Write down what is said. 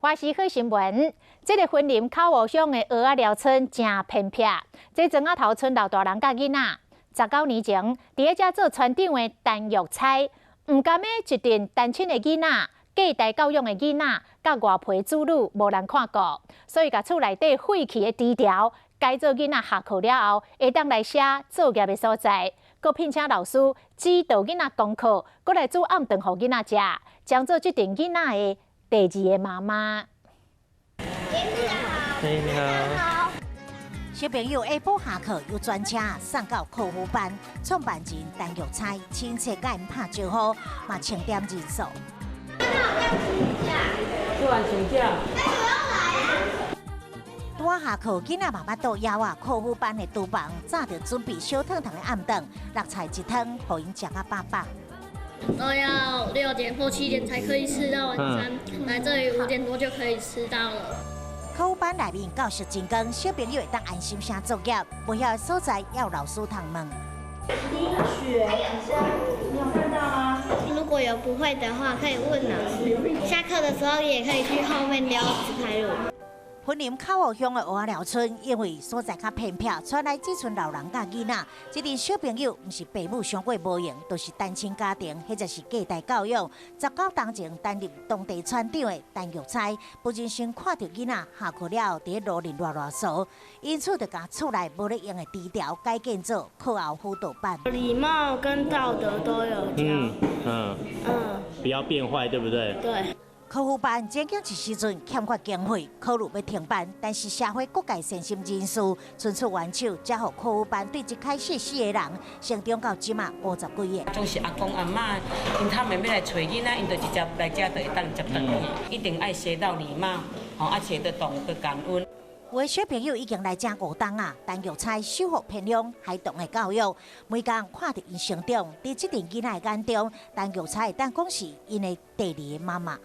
花喜好新闻，这个云林口湖乡的鹅仔寮村真偏僻。这庄仔头村老大人甲囡仔，19年前伫遮做村长的陈玉彩，唔甘的一阵单亲的囡仔、隔代教养的囡仔，甲外皮子女无人看顾，所以甲厝内底废弃的低调，改做囡仔下课了后会当来写作业的所在。佮聘请老师指导囡仔功课，佮来煮暗顿互囡仔食，将做这阵囡仔的第二个妈妈。嘿，你好。小朋友下晡下课又专车送到课后班，创办人陈玉彩亲切甲因拍招呼，嘛清点人数。做完请假。拄啊下课，囡仔妈妈倒枵啊，课后班的厨房早就准备小烫烫的暗顿，六菜一汤，互因食啊饱饱。都要6点或7点才可以吃到晚餐，来这里5点多就可以吃到了。课后班内面教室真光，小朋友会当安心写作业，不晓的所在要老师通问。第一个雪好像你有看到吗？如果有不会的话，可以问老师。下课的时候也可以去后面撩自拍路。云林口湖乡的鹅仔寮村，因为所在较偏僻，传来只剩老人甲囡仔。这阵小朋友毋是父母相过无用，都是单亲家庭，或者是隔代教养。19年前担任当地村长的陈玉彩，不忍心看到囡仔下课了后伫路里乱骚，因此就将厝内无咧用的低调改建做课后辅导班。礼貌跟道德都有教。不要变坏，对不对？对。课后班前景一时阵欠缺经费，考虑要停办，但是社会各界善心人士伸出援手，才互课后班对一开始4个人成长到即马50几个。总是阿公阿嬷，因他们要来找囡仔，因就直接来遮就会当接转去，一定爱学到礼貌，而且得懂得感恩。有的小朋友已经来遮5冬啊，陈玉彩守护偏乡孩童的教育，每天看着因成长，伫这阵囡仔的眼中，陈玉彩会当讲是因的第二个妈妈。